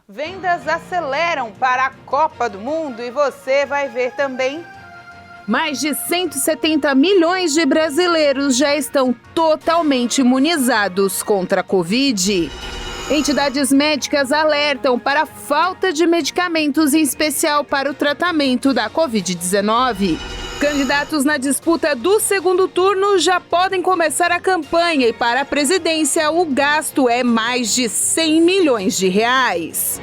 Vendas aceleram para a Copa do Mundo e você vai ver também. Mais de 170 milhões de brasileiros já estão totalmente imunizados contra a Covid. Entidades médicas alertam para a falta de medicamentos, em especial para o tratamento da Covid-19. Candidatos na disputa do segundo turno já podem começar a campanha e para a presidência o gasto é mais de 100 milhões de reais.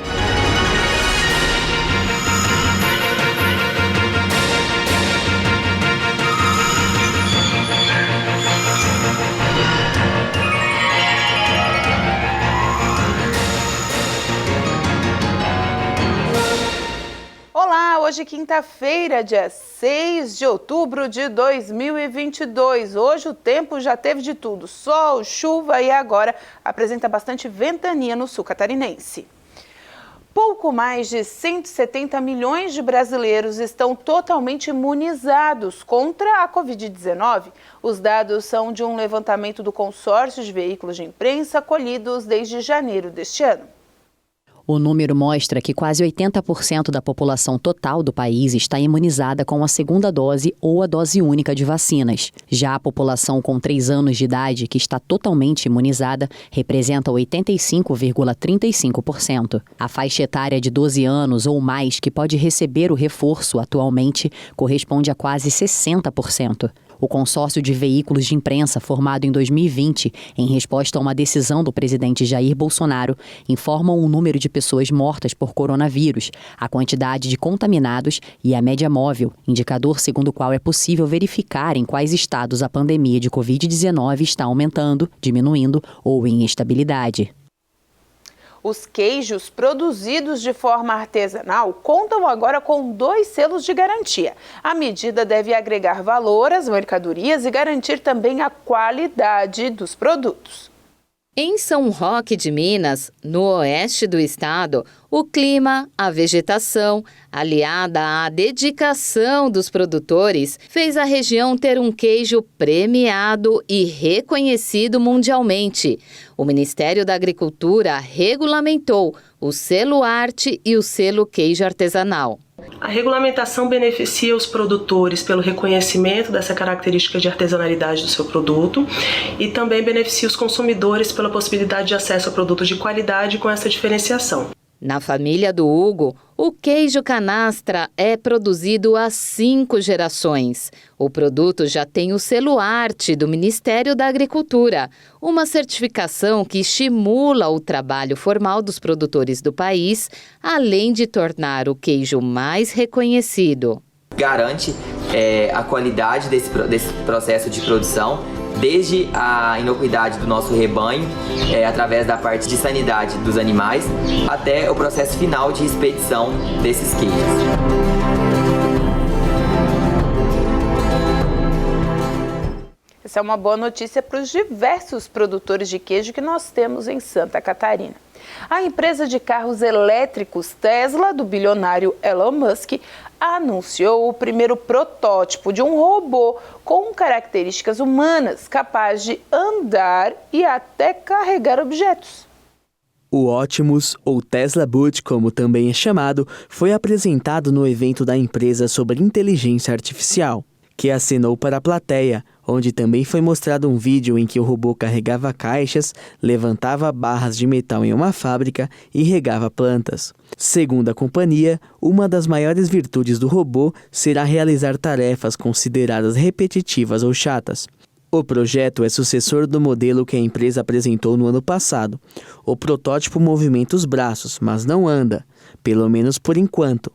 Olá, hoje quinta-feira, dia 6 de outubro de 2022. Hoje o tempo já teve de tudo, sol, chuva e agora apresenta bastante ventania no sul catarinense. Pouco mais de 170 milhões de brasileiros estão totalmente imunizados contra a Covid-19. Os dados são de um levantamento do consórcio de veículos de imprensa colhidos desde janeiro deste ano. O número mostra que quase 80% da população total do país está imunizada com a segunda dose ou a dose única de vacinas. Já a população com 3 anos de idade, que está totalmente imunizada, representa 85,35%. A faixa etária de 12 anos ou mais que pode receber o reforço atualmente corresponde a quase 60%. O consórcio de veículos de imprensa, formado em 2020, em resposta a uma decisão do presidente Jair Bolsonaro, informa o número de pessoas mortas por coronavírus, a quantidade de contaminados e a média móvel, indicador segundo o qual é possível verificar em quais estados a pandemia de Covid-19 está aumentando, diminuindo ou em estabilidade. Os queijos produzidos de forma artesanal contam agora com 2 selos de garantia. A medida deve agregar valor às mercadorias e garantir também a qualidade dos produtos. Em São Roque de Minas, no oeste do estado, o clima, a vegetação, aliada à dedicação dos produtores, fez a região ter um queijo premiado e reconhecido mundialmente. O Ministério da Agricultura regulamentou o selo arte e o selo queijo artesanal. A regulamentação beneficia os produtores pelo reconhecimento dessa característica de artesanalidade do seu produto e também beneficia os consumidores pela possibilidade de acesso a produtos de qualidade com essa diferenciação. Na família do Hugo, o queijo canastra é produzido há 5 gerações. O produto já tem o selo arte do Ministério da Agricultura, uma certificação que estimula o trabalho formal dos produtores do país, além de tornar o queijo mais reconhecido. Garante a qualidade desse processo de produção, desde a inocuidade do nosso rebanho, através da parte de sanidade dos animais, até o processo final de expedição desses queijos. Essa é uma boa notícia para os diversos produtores de queijo que nós temos em Santa Catarina. A empresa de carros elétricos Tesla, do bilionário Elon Musk, anunciou o primeiro protótipo de um robô com características humanas, capaz de andar e até carregar objetos. O Optimus, ou Tesla Bot, como também é chamado, foi apresentado no evento da empresa sobre inteligência artificial, que acenou para a plateia, onde também foi mostrado um vídeo em que o robô carregava caixas, levantava barras de metal em uma fábrica e regava plantas. Segundo a companhia, uma das maiores virtudes do robô será realizar tarefas consideradas repetitivas ou chatas. O projeto é sucessor do modelo que a empresa apresentou no ano passado. O protótipo movimenta os braços, mas não anda, pelo menos por enquanto.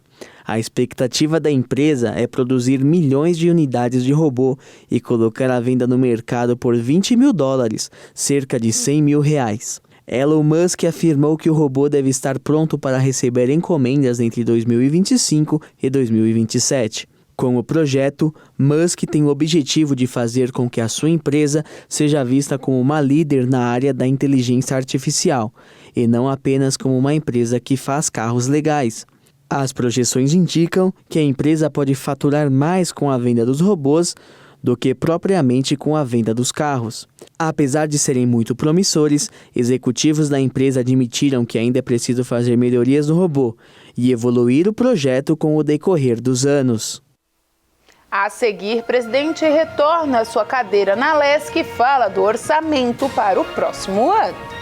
A expectativa da empresa é produzir milhões de unidades de robô e colocar à venda no mercado por $20 mil, cerca de R$100 mil. Elon Musk afirmou que o robô deve estar pronto para receber encomendas entre 2025 e 2027. Com o projeto, Musk tem o objetivo de fazer com que a sua empresa seja vista como uma líder na área da inteligência artificial, e não apenas como uma empresa que faz carros legais. As projeções indicam que a empresa pode faturar mais com a venda dos robôs do que propriamente com a venda dos carros. Apesar de serem muito promissores, executivos da empresa admitiram que ainda é preciso fazer melhorias no robô e evoluir o projeto com o decorrer dos anos. A seguir, presidente retorna à sua cadeira na LESC e fala do orçamento para o próximo ano.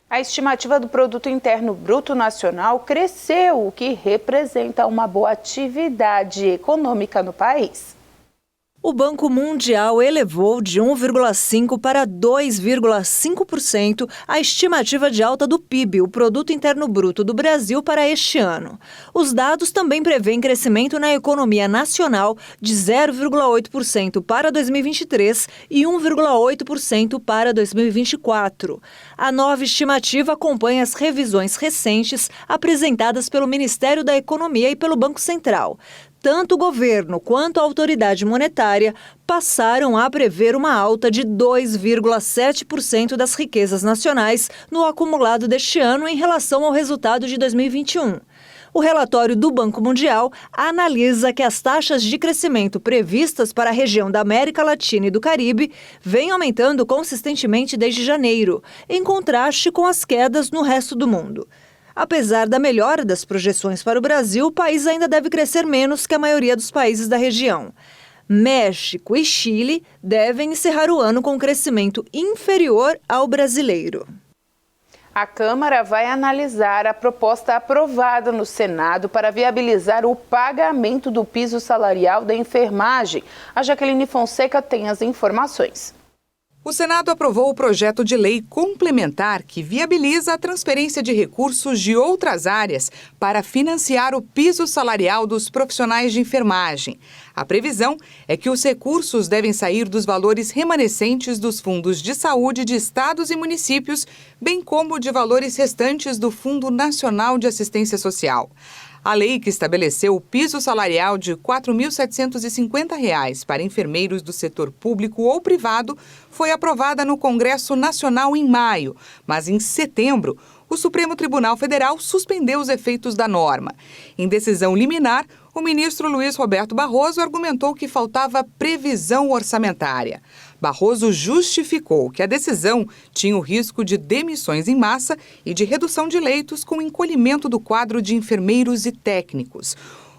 A estimativa do Produto Interno Bruto Nacional cresceu, o que representa uma boa atividade econômica no país. O Banco Mundial elevou de 1,5% para 2,5% a estimativa de alta do PIB, o Produto Interno Bruto do Brasil, para este ano. Os dados também prevêem crescimento na economia nacional de 0,8% para 2023 e 1,8% para 2024. A nova estimativa acompanha as revisões recentes apresentadas pelo Ministério da Economia e pelo Banco Central. Tanto o governo quanto a autoridade monetária passaram a prever uma alta de 2,7% das riquezas nacionais no acumulado deste ano em relação ao resultado de 2021. O relatório do Banco Mundial analisa que as taxas de crescimento previstas para a região da América Latina e do Caribe vêm aumentando consistentemente desde janeiro, em contraste com as quedas no resto do mundo. Apesar da melhora das projeções para o Brasil, o país ainda deve crescer menos que a maioria dos países da região. México e Chile devem encerrar o ano com crescimento inferior ao brasileiro. A Câmara vai analisar a proposta aprovada no Senado para viabilizar o pagamento do piso salarial da enfermagem. A Jaqueline Fonseca tem as informações. O Senado aprovou o projeto de lei complementar que viabiliza a transferência de recursos de outras áreas para financiar o piso salarial dos profissionais de enfermagem. A previsão é que os recursos devem sair dos valores remanescentes dos fundos de saúde de estados e municípios, bem como de valores restantes do Fundo Nacional de Assistência Social. A lei que estabeleceu o piso salarial de R$ 4.750 para enfermeiros do setor público ou privado foi aprovada no Congresso Nacional em maio, mas em setembro, o Supremo Tribunal Federal suspendeu os efeitos da norma. Em decisão liminar, o ministro Luiz Roberto Barroso argumentou que faltava previsão orçamentária. Barroso justificou que a decisão tinha o risco de demissões em massa e de redução de leitos com o encolhimento do quadro de enfermeiros e técnicos.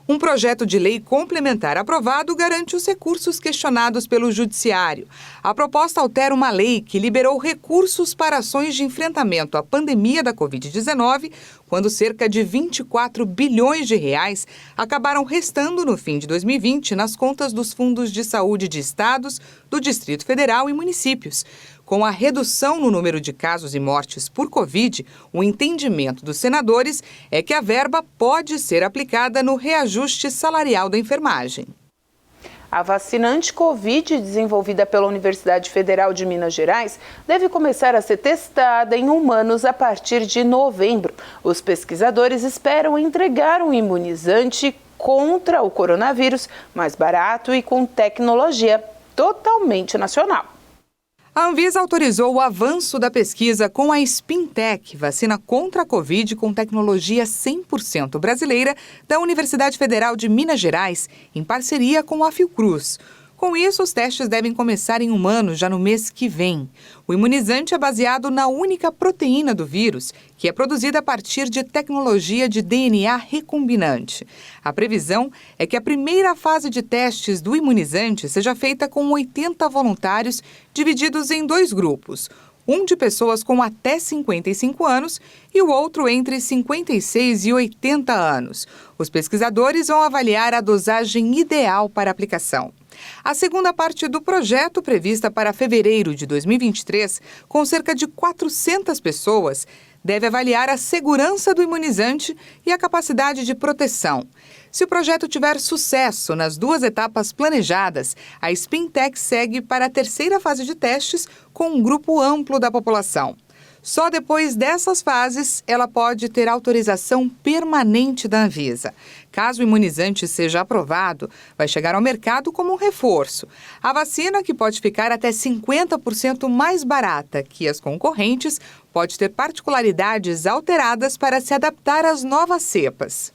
Um projeto de lei complementar aprovado garante os recursos questionados pelo Judiciário. A proposta altera uma lei que liberou recursos para ações de enfrentamento à pandemia da Covid-19, quando cerca de 24 bilhões de reais acabaram restando no fim de 2020 nas contas dos fundos de saúde de estados, do Distrito Federal e municípios. Com a redução no número de casos e mortes por Covid, o entendimento dos senadores é que a verba pode ser aplicada no reajuste salarial da enfermagem. A vacina anti-Covid, desenvolvida pela Universidade Federal de Minas Gerais, deve começar a ser testada em humanos a partir de novembro. Os pesquisadores esperam entregar um imunizante contra o coronavírus mais barato e com tecnologia totalmente nacional. A Anvisa autorizou o avanço da pesquisa com a Spintec, vacina contra a Covid com tecnologia 100% brasileira, da Universidade Federal de Minas Gerais, em parceria com a Fiocruz. Com isso, os testes devem começar em humanos já no mês que vem. O imunizante é baseado na única proteína do vírus, que é produzida a partir de tecnologia de DNA recombinante. A previsão é que a primeira fase de testes do imunizante seja feita com 80 voluntários, divididos em 2 grupos. Um de pessoas com até 55 anos e o outro entre 56 e 80 anos. Os pesquisadores vão avaliar a dosagem ideal para a aplicação. A segunda parte do projeto, prevista para fevereiro de 2023, com cerca de 400 pessoas, deve avaliar a segurança do imunizante e a capacidade de proteção. Se o projeto tiver sucesso nas 2 etapas planejadas, a Spintec segue para a terceira fase de testes com um grupo amplo da população. Só depois dessas fases, ela pode ter autorização permanente da Anvisa. Caso o imunizante seja aprovado, vai chegar ao mercado como um reforço. A vacina, que pode ficar até 50% mais barata que as concorrentes, pode ter particularidades alteradas para se adaptar às novas cepas.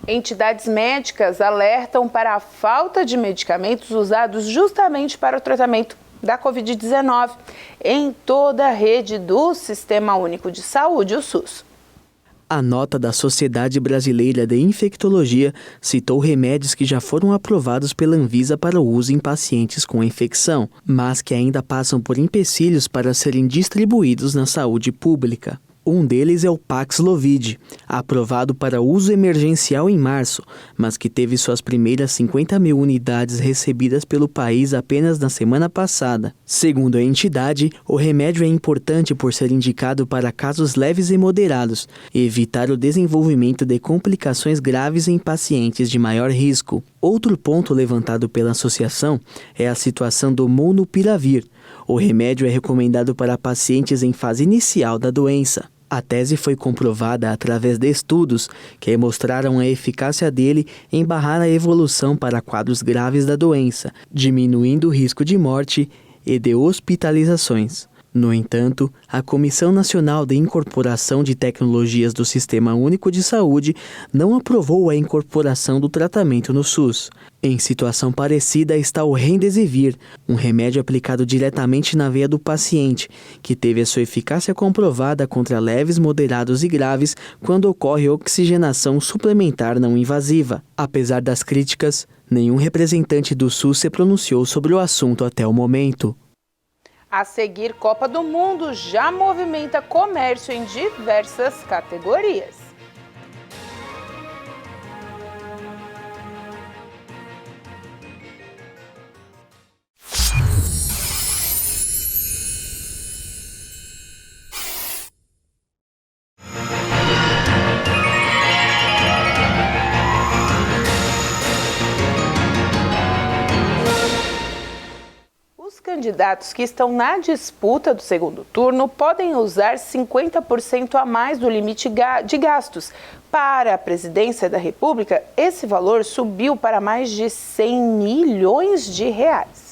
Entidades médicas alertam para a falta de medicamentos usados justamente para o tratamento da Covid-19 em toda a rede do Sistema Único de Saúde, o SUS. A nota da Sociedade Brasileira de Infectologia citou remédios que já foram aprovados pela Anvisa para o uso em pacientes com infecção, mas que ainda passam por empecilhos para serem distribuídos na saúde pública. Um deles é o Paxlovid, aprovado para uso emergencial em março, mas que teve suas primeiras 50 mil unidades recebidas pelo país apenas na semana passada. Segundo a entidade, o remédio é importante por ser indicado para casos leves e moderados e evitar o desenvolvimento de complicações graves em pacientes de maior risco. Outro ponto levantado pela associação é a situação do Molnupiravir. O remédio é recomendado para pacientes em fase inicial da doença. A tese foi comprovada através de estudos que mostraram a eficácia dele em barrar a evolução para quadros graves da doença, diminuindo o risco de morte e de hospitalizações. No entanto, a Comissão Nacional de Incorporação de Tecnologias do Sistema Único de Saúde não aprovou a incorporação do tratamento no SUS. Em situação parecida está o Remdesivir, um remédio aplicado diretamente na veia do paciente, que teve a sua eficácia comprovada contra leves, moderados e graves quando ocorre oxigenação suplementar não invasiva. Apesar das críticas, nenhum representante do SUS se pronunciou sobre o assunto até o momento. A seguir, Copa do Mundo já movimenta comércio em diversas categorias. Os candidatos que estão na disputa do segundo turno podem usar 50% a mais do limite de gastos. Para a presidência da República, esse valor subiu para mais de 100 milhões de reais.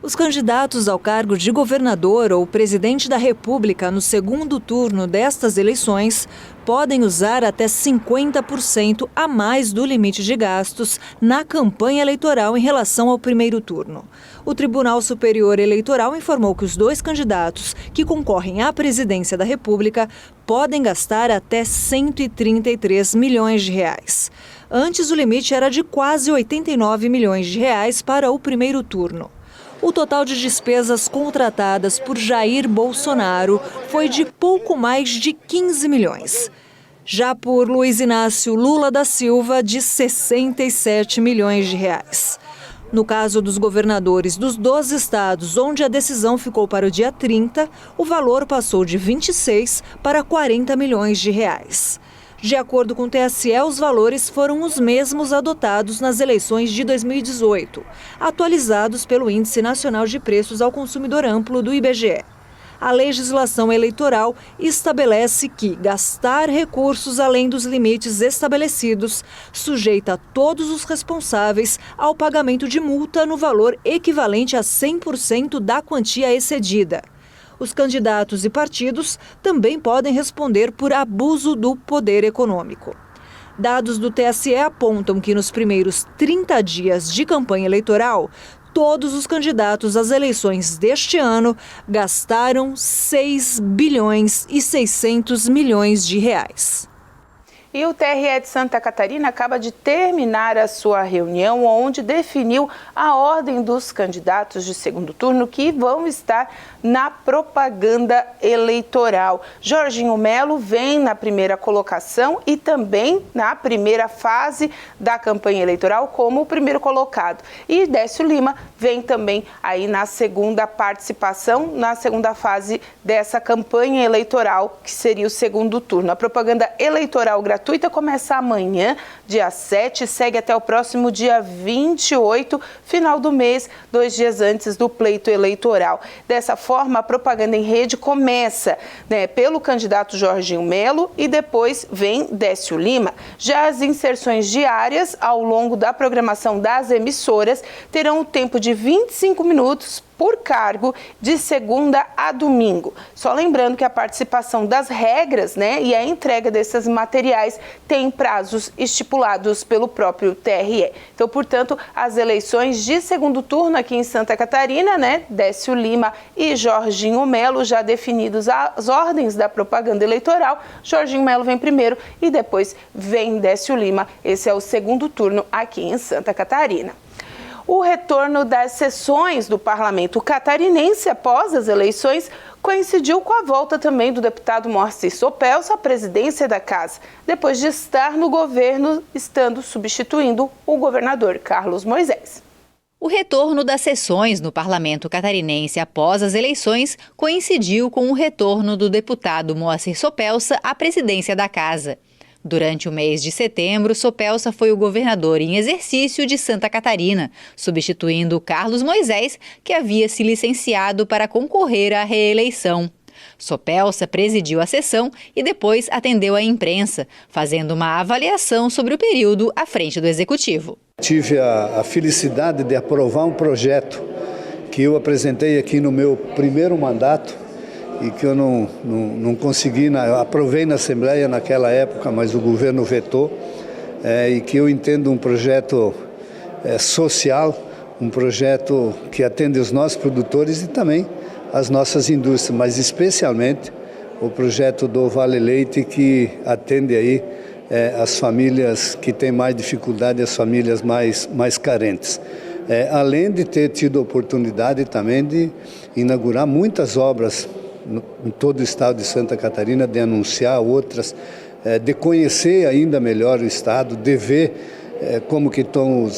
Os candidatos ao cargo de governador ou presidente da República no segundo turno destas eleições podem usar até 50% a mais do limite de gastos na campanha eleitoral em relação ao primeiro turno. O Tribunal Superior Eleitoral informou que os dois candidatos que concorrem à presidência da República podem gastar até 133 milhões de reais. Antes, o limite era de quase 89 milhões de reais para o primeiro turno. O total de despesas contratadas por Jair Bolsonaro foi de pouco mais de 15 milhões. Já por Luiz Inácio Lula da Silva, de 67 milhões de reais. No caso dos governadores dos 12 estados, onde a decisão ficou para o dia 30, o valor passou de 26 para 40 milhões de reais. De acordo com o TSE, os valores foram os mesmos adotados nas eleições de 2018, atualizados pelo Índice Nacional de Preços ao Consumidor Amplo do IBGE. A legislação eleitoral estabelece que gastar recursos além dos limites estabelecidos sujeita todos os responsáveis ao pagamento de multa no valor equivalente a 100% da quantia excedida. Os candidatos e partidos também podem responder por abuso do poder econômico. Dados do TSE apontam que nos primeiros 30 dias de campanha eleitoral, todos os candidatos às eleições deste ano gastaram 6 bilhões e 600 milhões de reais. E o TRE de Santa Catarina acaba de terminar a sua reunião, onde definiu a ordem dos candidatos de segundo turno que vão estar na propaganda eleitoral. Jorginho Melo vem na primeira colocação e também na primeira fase da campanha eleitoral como o primeiro colocado. E Décio Lima vem também aí na segunda participação, na segunda fase dessa campanha eleitoral, que seria o segundo turno. A propaganda eleitoral gratuita gratuita começa amanhã, dia 7, e segue até o próximo dia 28, final do mês, 2 dias antes do pleito eleitoral. Dessa forma, a propaganda em rede começa, pelo candidato Jorginho Melo e depois vem Décio Lima. Já as inserções diárias ao longo da programação das emissoras terão o tempo de 25 minutos por cargo, de segunda a domingo. Só lembrando que a participação das regras, e a entrega desses materiais tem prazos estipulados pelo próprio TRE. Então, portanto, as eleições de segundo turno aqui em Santa Catarina, Décio Lima e Jorginho Melo, já definidos as ordens da propaganda eleitoral. Jorginho Melo vem primeiro e depois vem Décio Lima. Esse é o segundo turno aqui em Santa Catarina. O retorno das sessões do parlamento catarinense após as eleições coincidiu com a volta também do deputado Moacir Sopelsa à presidência da casa, depois de estar no governo, estando substituindo o governador Carlos Moisés. O retorno das sessões no parlamento catarinense após as eleições coincidiu com o retorno do deputado Moacir Sopelsa à presidência da casa. Durante o mês de setembro, Sopelsa foi o governador em exercício de Santa Catarina, substituindo Carlos Moisés, que havia se licenciado para concorrer à reeleição. Sopelsa presidiu a sessão e depois atendeu a imprensa, fazendo uma avaliação sobre o período à frente do Executivo. Tive a felicidade de aprovar um projeto que eu apresentei aqui no meu primeiro mandato, e que eu não consegui, eu aprovei na Assembleia naquela época, mas o governo vetou, e que eu entendo um projeto social, um projeto que atende os nossos produtores e também as nossas indústrias, mas especialmente o projeto do Vale Leite, que atende aí as famílias que têm mais dificuldade, as famílias mais carentes. Além de ter tido a oportunidade também de inaugurar muitas obras em todo o estado de Santa Catarina, de anunciar outras, de conhecer ainda melhor o estado, de ver como que estão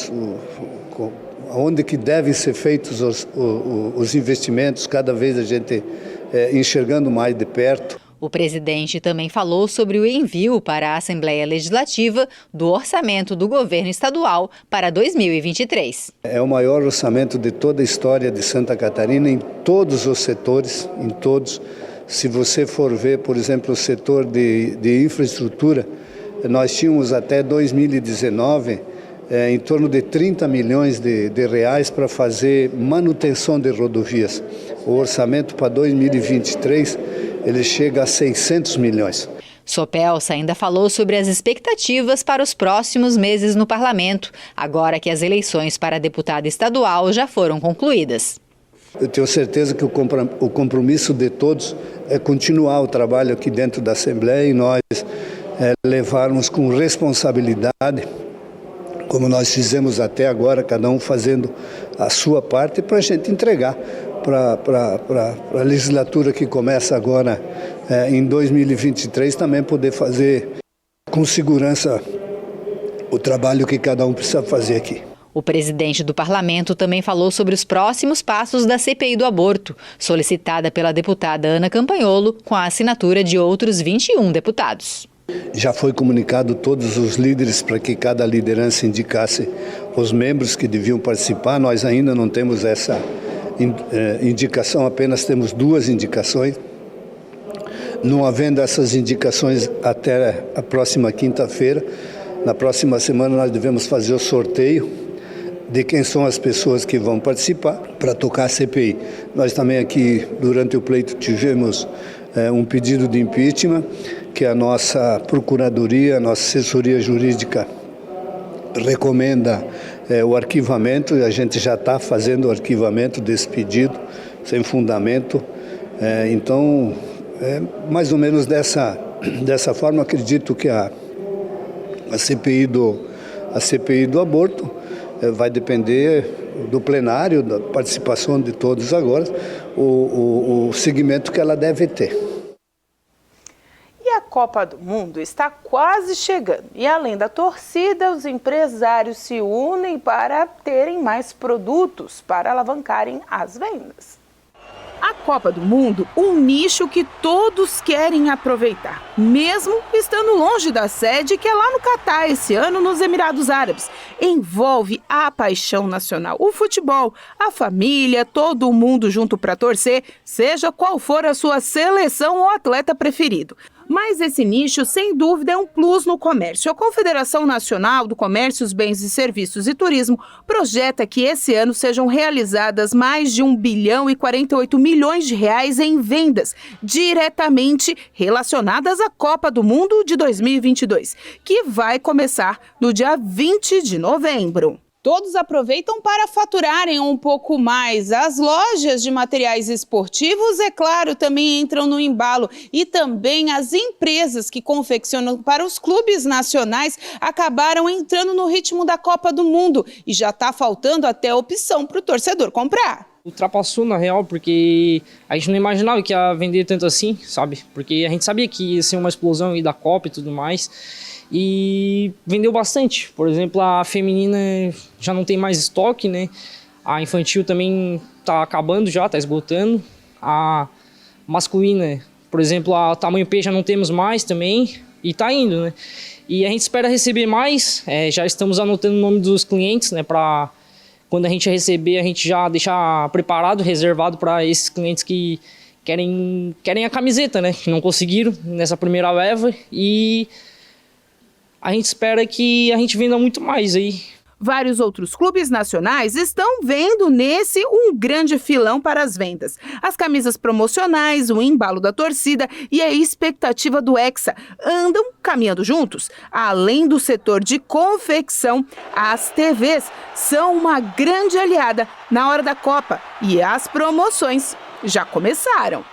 onde que devem ser feitos os investimentos, cada vez a gente enxergando mais de perto. O presidente também falou sobre o envio para a Assembleia Legislativa do orçamento do governo estadual para 2023. É o maior orçamento de toda a história de Santa Catarina, em todos os setores, em todos. Se você for ver, por exemplo, o setor de infraestrutura, nós tínhamos até 2019 em torno de 30 milhões de reais para fazer manutenção de rodovias. O orçamento para 2023 ele chega a 600 milhões. Sopelsa ainda falou sobre as expectativas para os próximos meses no parlamento, agora que as eleições para deputado estadual já foram concluídas. Eu tenho certeza que o compromisso de todos é continuar o trabalho aqui dentro da Assembleia e nós levarmos com responsabilidade, como nós fizemos até agora, cada um fazendo a sua parte, para a gente entregar para a legislatura que começa agora em 2023, também poder fazer com segurança o trabalho que cada um precisa fazer aqui. O presidente do parlamento também falou sobre os próximos passos da CPI do aborto, solicitada pela deputada Ana Campanholo, com a assinatura de outros 21 deputados. Já foi comunicado todos os líderes para que cada liderança indicasse os membros que deviam participar. Nós ainda não temos essa indicação, apenas temos 2 indicações. Não havendo essas indicações até a próxima quinta-feira, na próxima semana nós devemos fazer o sorteio de quem são as pessoas que vão participar para tocar a CPI. Nós também aqui, durante o pleito, tivemos um pedido de impeachment, que a nossa Procuradoria, a nossa assessoria jurídica recomenda o arquivamento, e a gente já está fazendo o arquivamento desse pedido, sem fundamento. Então, mais ou menos dessa forma, acredito que a CPI do aborto vai depender do plenário, da participação de todos agora, o segmento que ela deve ter. E a Copa do Mundo está quase chegando. E além da torcida, os empresários se unem para terem mais produtos, para alavancarem as vendas. A Copa do Mundo um nicho que todos querem aproveitar, mesmo estando longe da sede, que é lá no Catar esse ano, nos Emirados Árabes. Envolve a paixão nacional, o futebol, a família, todo mundo junto para torcer, seja qual for a sua seleção ou atleta preferido. Mas esse nicho, sem dúvida, é um plus no comércio. A Confederação Nacional do Comércio, os Bens e Serviços e Turismo projeta que esse ano sejam realizadas mais de 1 bilhão e 48 milhões de reais em vendas diretamente relacionadas à Copa do Mundo de 2022, que vai começar no dia 20 de novembro. Todos aproveitam para faturarem um pouco mais. As lojas de materiais esportivos, é claro, também entram no embalo. E também as empresas que confeccionam para os clubes nacionais acabaram entrando no ritmo da Copa do Mundo. E já está faltando até opção para o torcedor comprar. Ultrapassou, na real, porque a gente não imaginava que ia vender tanto assim, sabe? Porque a gente sabia que ia ser uma explosão aí da Copa e tudo mais. E vendeu bastante. Por exemplo, a feminina já não tem mais estoque, né? A infantil também tá acabando já, tá esgotando. A masculina, por exemplo, a tamanho P já não temos mais também. E tá indo, né? E a gente espera receber mais. Já estamos anotando o nome dos clientes, né? Pra quando a gente receber, a gente já deixar preparado, reservado para esses clientes que querem a camiseta, né? Que não conseguiram nessa primeira leva. E a gente espera que a gente venda muito mais aí. Vários outros clubes nacionais estão vendo nesse um grande filão para as vendas. As camisas promocionais, o embalo da torcida e a expectativa do Hexa andam caminhando juntos. Além do setor de confecção, as TVs são uma grande aliada na hora da Copa e as promoções já começaram.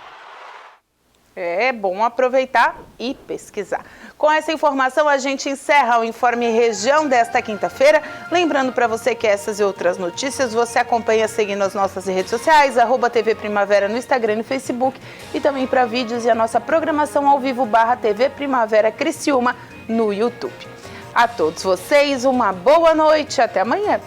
É bom aproveitar e pesquisar. Com essa informação, a gente encerra o Informe Região desta quinta-feira. Lembrando para você que essas e outras notícias você acompanha seguindo as nossas redes sociais, @TV Primavera no Instagram e no Facebook, e também para vídeos e a nossa programação ao vivo /TV Primavera Criciúma no YouTube. A todos vocês, uma boa noite. Até amanhã.